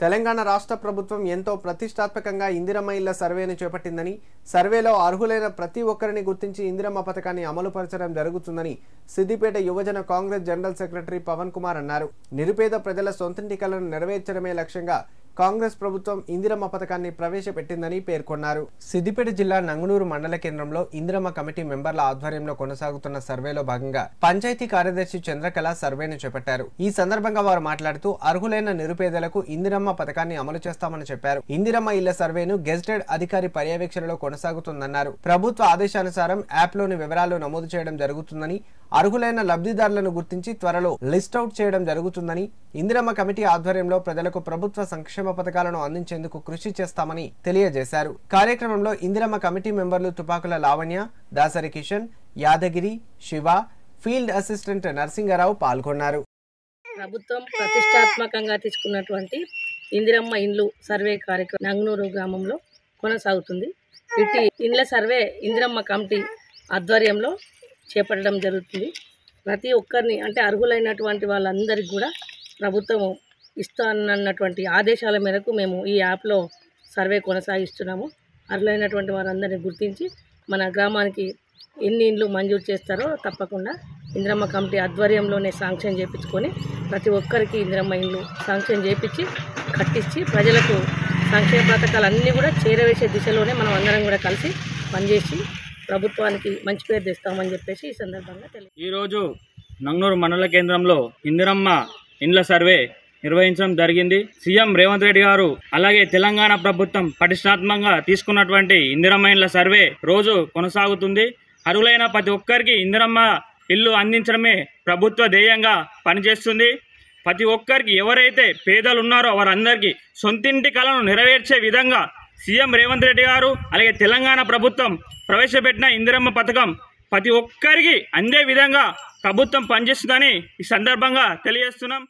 తెలంగాణ రాష్ట్ర ప్రభుత్వం ఎంతో ప్రతిష్టాత్మకంగా ఇందిరమ్మ ఇళ్ల సర్వేను చేపట్టిందని, సర్వేలో అర్హులైన ప్రతి ఒక్కరిని గుర్తించి ఇందిరమ్మ పథకాన్ని అమలుపరచడం జరుగుతుందని సిద్దిపేట యువజన కాంగ్రెస్ జనరల్ సెక్రటరీ పవన్ కుమార్ అన్నారు. నిరుపేద ప్రజల సొంతింటి కలను నెరవేర్చడమే లక్ష్యంగా కాంగ్రెస్ ప్రభుత్వం ఇందిరమ్మ పథకాన్ని ప్రవేశపెట్టిందని పేర్కొన్నారు. సిద్దిపేట జిల్లా నంగునూరు మండల కేంద్రంలో ఇందిరమ్మ కమిటీ మెంబర్ల ఆధ్వర్యంలో కొనసాగుతున్న సర్వేలో భాగంగా పంచాయతీ కార్యదర్శి చంద్రకళ సర్వేను చేపట్టారు. ఈ సందర్భంగా వారు మాట్లాడుతూ అర్హులైన నిరుపేదలకు ఇందిరమ్మ పథకాన్ని అమలు చేస్తామని చెప్పారు. ఇందిరమ్మ ఇళ్ల సర్వేను గెజిటెడ్ అధికారి పర్యవేక్షణలో కొనసాగుతుందన్నారు. ప్రభుత్వ ఆదేశానుసారం యాప్లోని వివరాలు నమోదు చేయడం జరుగుతుందని, అర్హులైన లబ్ధిదారులను గుర్తించి త్వరలో లిస్ట్ అవుట్ చేయడం జరుగుతుందని, ఇందిరమ్మ కమిటీ ఆధ్వర్యంలో ప్రజలకు ప్రభుత్వ సంక్షేమ పథకాలను అందించేందుకు కృషి చేస్తామని తెలియజేశారు. కార్యక్రమంలో ఇందిరమ్మ కమిటీ మెంబర్లు తుపాకుల లావణ్య, దాసరి కిషన్, యాదగిరి, శివ, ఫీల్డ్ అసిస్టెంట్ నరసింగరావు పాల్గొన్నారు. ప్రభుత్వం ప్రతిష్టాత్మకంగా తీసుకున్నటువంటి ఇందిరమ్మ ఇండ్లు సర్వే కార్యక్రమం నంగునూరు గ్రామంలో కొనసాగుతుంది. ఇటు ఇండ్ల సర్వే ఇందిరమ్మ కమిటీ ఆధ్వర్యంలో చేపట్టడం జరుగుతుంది. ప్రతి ఒక్కరిని అంటే అర్హులైనటువంటి వాళ్ళందరికీ కూడా ప్రభుత్వం ఇస్తానన్నటువంటి ఆదేశాల మేరకు మేము ఈ యాప్లో సర్వే కొనసాగిస్తున్నాము. అర్హులైనటువంటి వారందరినీ గుర్తించి మన గ్రామానికి ఎన్ని ఇండ్లు మంజూరు చేస్తారో తప్పకుండా ఇందిరమ్మ కమిటీ ఆధ్వర్యంలోనే శాంక్షన్ చేయించుకొని ప్రతి ఒక్కరికి ఇందిరమ్మ ఇండ్లు శాంక్షన్ చేయించి కట్టించి ప్రజలకు సంక్షేమ పథకాలన్నీ కూడా చేరవేసే దిశలోనే మనం అందరం కూడా కలిసి పనిచేసి ప్రభుత్వానికి మంచి పేరు తెస్తామని చెప్పేసి ఈ సందర్భంగా ఈరోజు నంగునూరు మండల కేంద్రంలో ఇందిరమ్మ ఇండ్ల సర్వే నిర్వహించడం జరిగింది. సీఎం రేవంత్ రెడ్డి గారు అలాగే తెలంగాణ ప్రభుత్వం ప్రతిష్టాత్మకంగా తీసుకున్నటువంటి ఇందిరమ్మ ఇండ్ల సర్వే రోజు కొనసాగుతుంది. అర్హులైన ప్రతి ఒక్కరికి ఇందిరమ్మ ఇల్లు అందించడమే ప్రభుత్వ ధ్యేయంగా పనిచేస్తుంది. ప్రతి ఒక్కరికి ఎవరైతే పేదలు ఉన్నారో వారందరికీ సొంతింటి కలను నెరవేర్చే విధంగా సీఎం రేవంత్ రెడ్డి గారు అలాగే తెలంగాణ ప్రభుత్వం ప్రవేశపెట్టిన ఇందిరమ్మ పథకం ప్రతి ఒక్కరికి అందే విధంగా ప్రభుత్వం పనిచేస్తుందని ఈ సందర్భంగా తెలియజేస్తున్నాం.